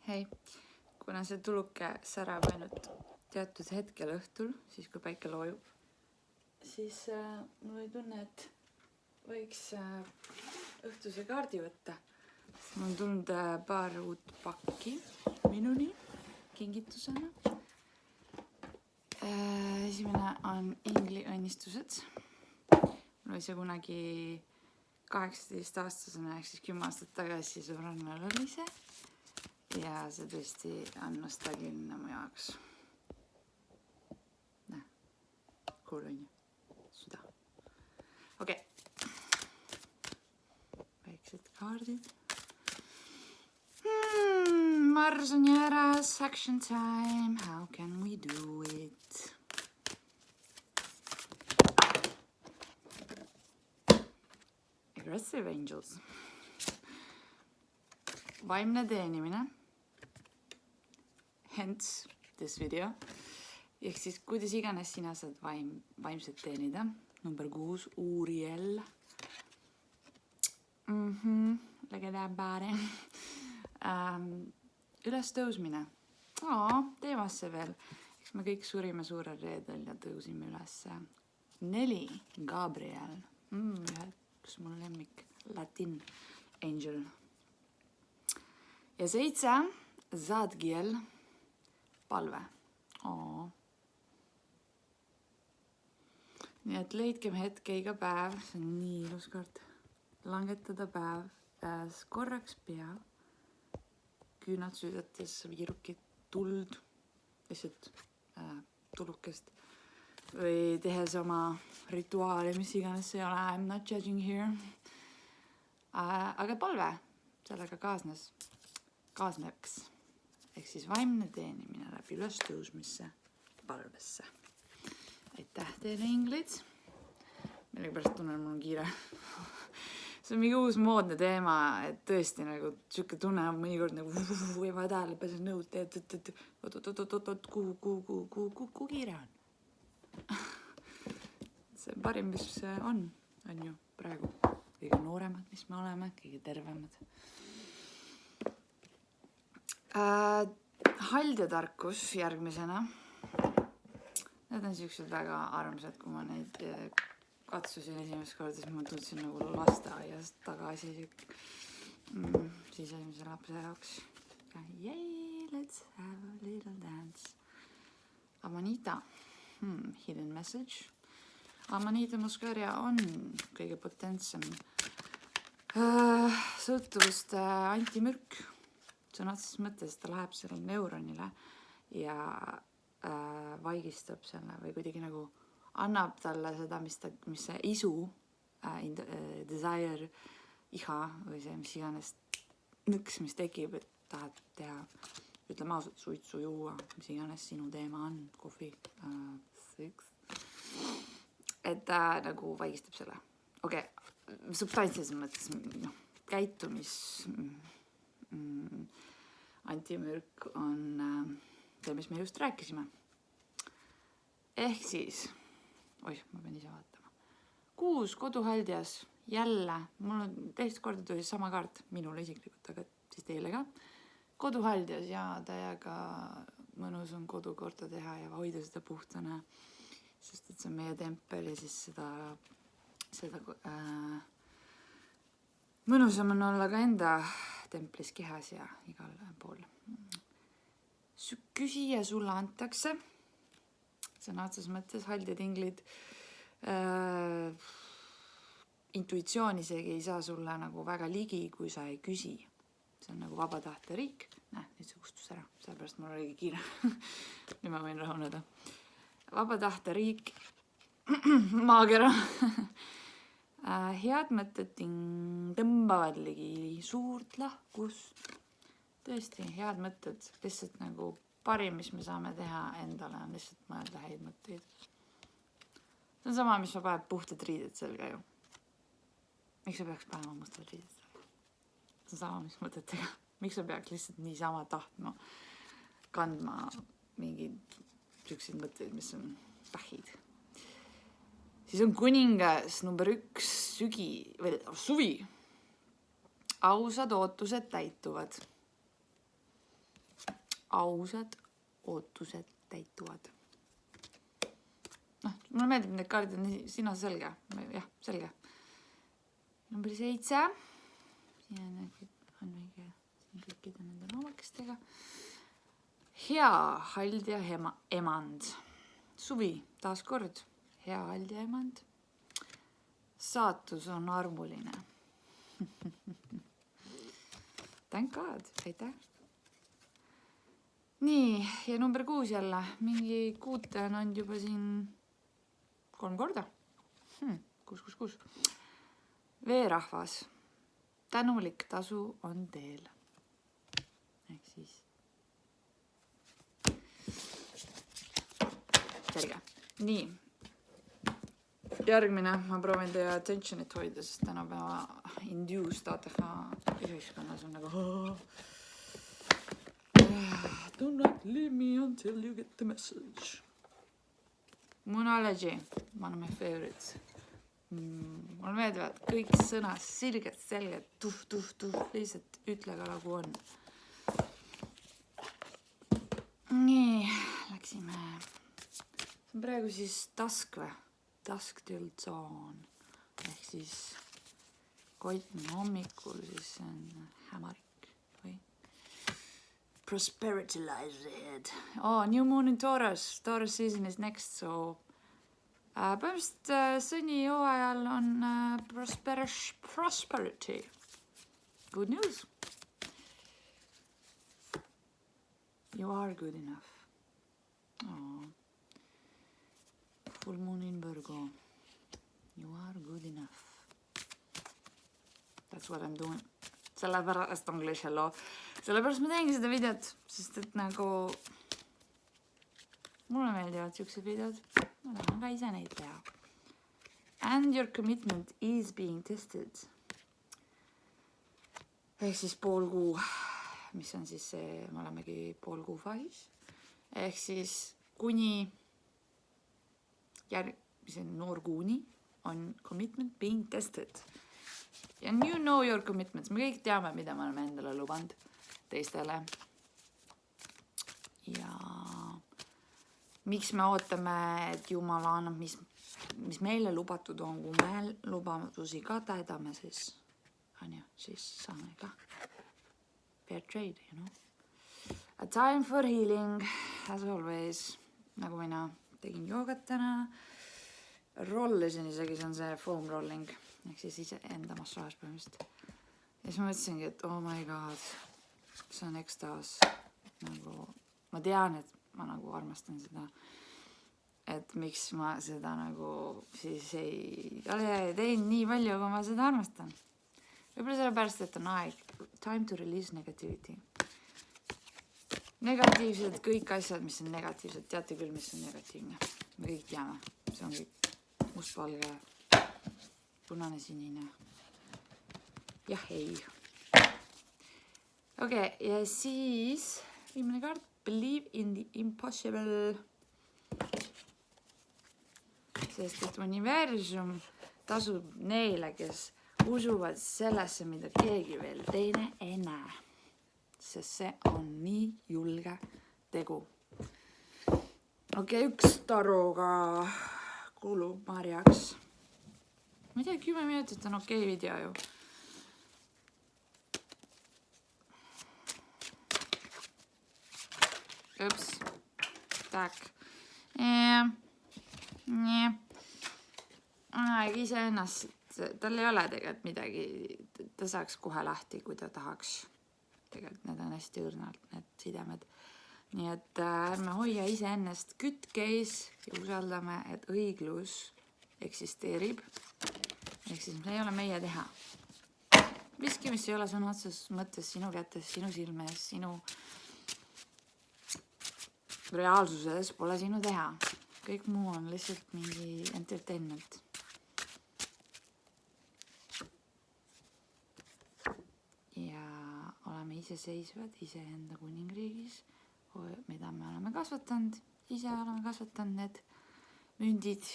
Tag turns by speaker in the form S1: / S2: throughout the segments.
S1: Hei, kuna see tuluke särab ainult teatud hetkel õhtul, siis kui päike loojub, siis mul oli tunne, et võiks õhtuse kaardi võtta. Mul on tulnud paar uut pakki minuni kingitusena. Esimene on Ingli õnnistused. Mul oli see kunagi 18-aastasena, ehk siis 10 aastat tagasi sõbrannal oli see. Ja see tõesti on nostalgiline mu jaoks. Näe, cool on ju, süda. Okei. Väiksed kaardid. Mars on järas, action time, how can we do it? Aggressive angels. Vaimne teenimine. Hence this video. Ehk siis kuidas iganes sina saad vaimset teenida. Number 6, Uriel. Look at that body. Üles tõusmine. Teemasse veel. Eks me kõik surime suurel reedel ja tõusime üles. 4, Gabriel. Üks mul lemmik. Latin angel. Ja 7, Zadgiel. Palve. Nii et leidkem hetke iga päev. See on nii ilus kord. Langetada päev. Korraks pea. Küünad süüdates, viirukid, tuld. Lihtsalt tulukest. Või tehes oma rituaali, mis iganes see ei ole. I'm not judging here. Aga palve. Sellega kaasneks. Ehk siis vaimne teenimine läbi ülestõusmisse palvesse. Aitäh teile, inglid. Millegipärast tunnen, mul on kiire. See on mingi uus moodne teema, et tõesti nagu siuke tunne on mõnikord nagu ei vaja tähele, pääses nõud teed, kuhu kiire on. See parim, mis on ju praegu kõige nooremad, mis me oleme, kõige tervemad. Haldetarkus järgmisena. Need on siuksed väga armsad, kui ma neid katsusin esimest korda, siis ma tundsin nagu lasteaiast tagasi siis esimese lapse jaoks. Yay, let's have a little dance. Amanita, hidden message. Amanita muscaria on kõige potentsem sõltuvuste antimürk. Sõnatses mõttes, ta läheb selle neuronile ja vaigistab selle või kuidagi nagu annab talle seda, mis see isu, desire, iha või see, mis iganes nõks, mis tekib, et tahad teha, ütleme ausalt, suitsu juua, mis iganes sinu teema on, kohvi, et ta nagu vaigistab selle. Okei, substantsias mõttes, käitumis antimürk on see, mis me just rääkisime. Ehk siis, ma pean ise vaatama. 6, koduhaldjas, jälle, mul on teist korda tuli sama kaart, minule isiklikult, aga siis teile ka. Koduhaldjas ja täiega mõnus on kodukorda teha ja hoida seda puhtana, sest et see on meie tempel ja siis seda mõnusam on olla ka enda templis kehas ja igal pool. Küsija sulle antakse. Sõna otses mõttes haldjad inglid. Intuitsioon isegi ei saa sulle nagu väga ligi, kui sa ei küsi. See on nagu vaba tahte riik. Nüüd see kustus ära. Sellepärast mul oligi kiire. Nüüd ma võin rahuneda. Vaba tahte riik. Maakera. Head mõtted tõmbavad ligi suurt lahkust. Tõesti, head mõtted. Lihtsalt nagu parim, mis me saame teha endale, on lihtsalt mõelda häid mõtteid. See on sama, mis ma paneb puhtad riided selga ju. Miks sa peaks panema mustad riided selga? See on sama, mis mõtetega. Miks sa peaks lihtsalt niisama tahtma kandma mingid siukseid mõtteid, mis on pähid. Siis on kuningas number 1, suvi. Ausad ootused täituvad. ausad ootused täituvad. Mulle meeldib need kaardid, on nii sina selge. Jah, selge. Number 7. Siin on väike siin kõikide nende loomakestega. Hea hald ja emand. Suvi, taas kord. Hea hald ja emand. Saatus on armuline. Thank God, aitäh. Nii, ja number 6 jälle. Mingi kuute on olnud juba siin 3 korda. 6. Veerahvas. Tänulik tasu on teel. Ehk siis. Selge. Nii. Järgmine, ma proovin teie attentionit hoida, sest tänapäeva induced ATH ühiskonnas on nagu do not leave me until you get the message. Moonology, one of my favorites. Mulle meeldivad kõik sõnad sirged, selged, tuh, lihtsalt ütlega nagu on. Nii, läksime. See on praegu siis task või? Task till dawn. Ehk siis koitme hommikul, siis see on hämarik või? Prosperity lies ahead. New moon in Taurus. Taurus season is next, so põhimõtteliselt sõni hooajal on prosperity. Good news. You are good enough. Full moon in Virgo. You are good enough. That's what I'm doing. Sellepärast English hello. Sellepärast ma teengi seda videot, sest et nagu mulle meeldivad siuksed videod. Ma tahan ka ise neid teha. And your commitment is being tested. Ehk siis pool kuu, mis on siis see, me olemegi pool kuu faasis. Ehk siis kuni järgmise noorkuuni on commitment being tested. And you know your commitments. Me kõik teame, mida me oleme endale lubanud teistele. Ja miks me ootame, et Jumal annab, mis meile lubatud on, kui me lubadusi ka täidame, siis saame ka fair trade, you know. A time for healing, as always, nagu mina tegin joogat täna, rollisin isegi, see on see foam rolling, ehk siis ise enda massaaž põhimõtteliselt. Ja siis ma mõtlesingi, et oh my god, see on ekstaas. Nagu, ma tean, et ma nagu armastan seda, et miks ma seda nagu siis ei teinud nii palju, kui ma seda armastan. Võib-olla sellepärast, et on aeg, time to release negativity. Negatiivsed, kõik asjad, mis on negatiivsed, teate küll, mis on negatiivne. Me kõik teame, see on kõik mustvalge, punane, sinine. Jah, ei. Okei, ja siis viimane kaart, believe in the impossible. Sest et universum tasub neile, kes usuvad sellesse, mida keegi veel teine ei näe. Sest see on nii julge tegu. Okei, üks taroga kulub Marjaks. Ma ei tea, 10 minutit on okei video ju. Ups. Tak. Ise ennast, tal ei ole tegelikult midagi, ta saaks kohe lahti, kui ta tahaks. Tegelikult need on hästi õrnalt, need sidemed. Nii et ärme hoia ise ennast kütkeis ja usaldame, et õiglus eksisteerib. Ehk siis ei ole meie teha. Miski, mis ei ole sõna otseses mõttes sinu kätes, sinu silmes, sinu reaalsuses pole sinu teha. Kõik muu on lihtsalt mingi entertainment. Ja oleme iseseisvad iseenda kuningriigis, mida me oleme kasvatanud. Ise oleme kasvatanud need mündid.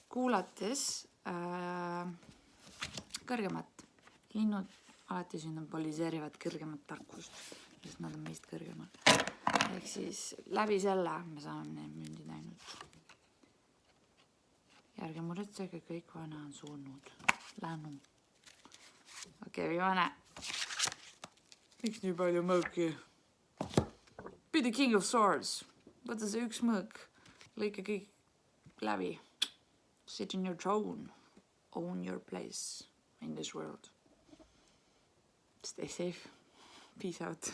S1: Kuulates kõrgemat. Linnud alati sümboliseerivad kõrgemat tarkust. sest nad on meist kõrgemal. Ehk siis läbi selle me saame need mündid ainult. Ja ärge muretsege, kõik vana on surnud. Länu. Okei, viimane. Miks nii palju mõõki? Be the king of swords. Võta see üks mõõk. Lõike kõik läbi. Sit in your throne. Own your place in this world. Stay safe. Peace out.